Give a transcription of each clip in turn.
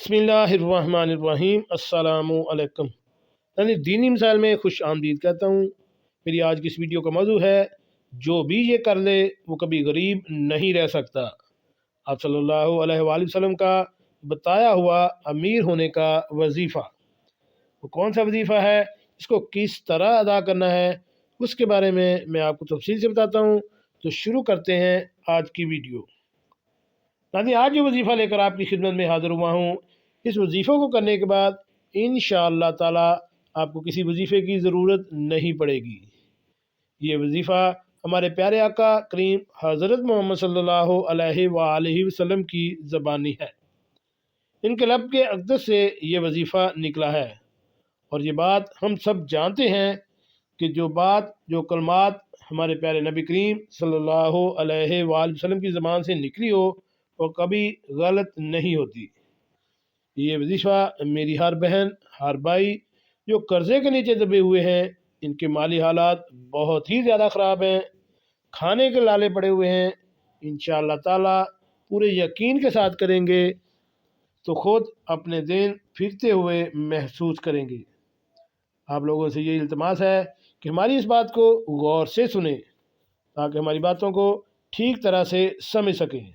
बिस्मिल्लाहिर्रहमानिर्रहीम। अस्सलामु अलैकुम। यानी दीनी मिसाइल में खुश आमदीद कहता हूँ। मेरी आज की इस वीडियो का मौजू है, जो भी ये कर ले वो कभी गरीब नहीं रह सकता। आप सल्लल्लाहु अलैहि वसल्लम का बताया हुआ अमीर होने का वजीफ़ा, वो कौन सा वजीफ़ा है, इसको किस तरह अदा करना है, उसके बारे में मैं आपको तफसील से बताता हूँ। तो शुरू करते हैं आज की वीडियो। नाज़रीन, आज जो वजीफ़ा लेकर आपकी खिदमत में हाज़िर हुआ हूँ, इस वजीफ़े को करने के बाद इंशाअल्लाह ताला आपको किसी वजीफ़े की ज़रूरत नहीं पड़ेगी। ये वजीफ़ा हमारे प्यारे आका करीम हज़रत मोहम्मद सल्लल्लाहु अलैहि वसल्लम की ज़बानी है। इनके लब के अक़दस से ये वजीफ़ा निकला है। और ये बात हम सब जानते हैं कि जो कलमात हमारे प्यारे नबी करीम सल्लल्लाहु अलैहि वसल्लम की ज़बान से निकली हो वो कभी गलत नहीं होती। ये वजीफ़ा मेरी हर बहन हर भाई जो कर्ज़े के नीचे दबे हुए हैं, इनके माली हालात बहुत ही ज़्यादा ख़राब हैं, खाने के लाले पड़े हुए हैं, इंशाअल्लाह ताला पूरे यकीन के साथ करेंगे तो ख़ुद अपने दिन फिरते हुए महसूस करेंगे। आप लोगों से ये इल्तिमास है कि हमारी इस बात को गौर से सुने ताकि हमारी बातों को ठीक तरह से समझ सकें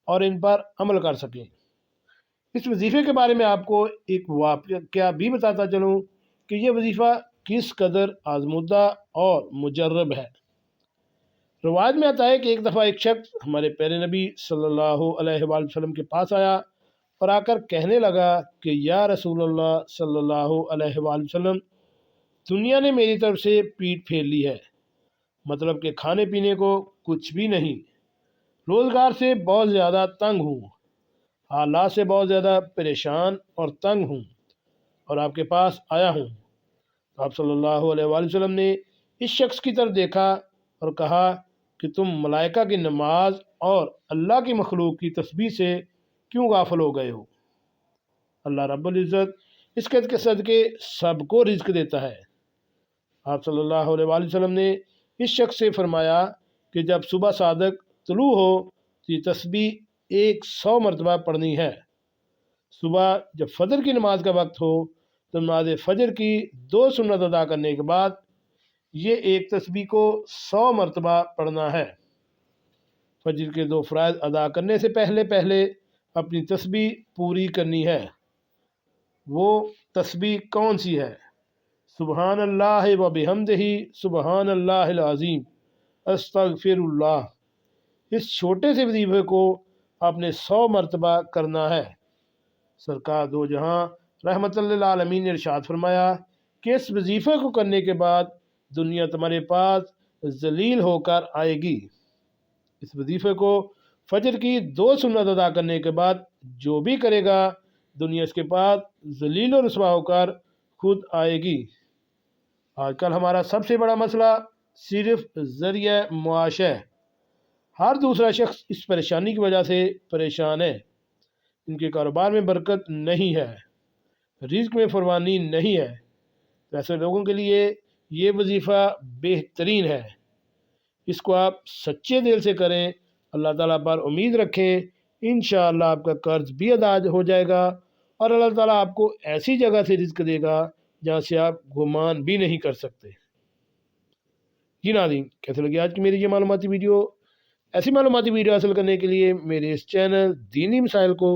और इन पर अमल कर सकें। इस वजीफ़े के बारे में आपको एक वाक़या भी बताता चलूँ कि यह वजीफ़ा किस कदर आज़मूदा और मुजर्रब है। रवायत में आता है कि एक दफ़ा एक शख्स हमारे प्यारे नबी सल्लल्लाहु अलैहि वसल्लम के पास आया और आकर कहने लगा कि या रसूलल्लाह सल्लल्लाहु अलैहि वसल्लम, दुनिया ने मेरी तरफ से पीठ फेर ली है। मतलब कि खाने पीने को कुछ भी नहीं, रोज़गार से बहुत ज़्यादा तंग हूँ, हालात से बहुत ज़्यादा परेशान और तंग हूँ और आपके पास आया हूँ। तो आप सल्लल्लाहु अलैहि वसल्लम ने इस शख्स की तरफ देखा और कहा कि तुम मलाइका की नमाज और अल्लाह की मखलूक की तस्बीह से क्यों गाफिल हो गए हो। अल्लाह रब्बुल इज़्ज़त इसके सदके सबको रिज़्क देता है। आप सल्लल्लाहु अलैहि वसल्लम ने इस शख्स से फरमाया कि जब सुबह सादक तुलू हो तो ये तस्बीह 100 मरतबा पढ़नी है। सुबह जब फजर की नमाज का वक्त हो तो नमाज फजर की 2 सुन्नत अदा करने के बाद ये एक तस्बीह को 100 मरतबा पढ़ना है। फजर के 2 फ़राइज़ अदा करने से पहले पहले अपनी तस्बीह पूरी करनी है। वो तस्बीह कौन सी है? सुबहान अल्लाह व बिहम्दिही सुबहान अल्लाहिल अज़ीम अस्तगफिरुल्लाह। इस छोटे से वजीफे को आपने 100 मरतबा करना है। सरकार दो जहां रहमतुल लिल आलमीन ने इरशाद फरमाया कि इस वजीफे को करने के बाद दुनिया तुम्हारे पास जलील होकर आएगी। इस वजीफे को फजर की 2 सुन्नत अदा करने के बाद जो भी करेगा दुनिया इसके पास जलील और रुसवा होकर खुद आएगी। आजकल हमारा सबसे बड़ा मसला सिर्फ ज़रिया मुआश है। हर दूसरा शख्स इस परेशानी की वजह से परेशान है। इनके कारोबार में बरकत नहीं है, रिज़्क में फरवानी नहीं है। तो ऐसे लोगों के लिए ये वजीफ़ा बेहतरीन है। इसको आप सच्चे दिल से करें, अल्लाह ताला पर उम्मीद रखें, इंशाअल्लाह आपका कर्ज भी अदा हो जाएगा और अल्लाह ताला आपको ऐसी जगह से रिज़्क देगा जहाँ से आप गुमान भी नहीं कर सकते। जी नाज़रीन, कैसे लगी आज की मेरी ये मालूमाती वीडियो? ऐसी मालूमाती वीडियो हासिल करने के लिए मेरे इस चैनल दीनी मिसाइल को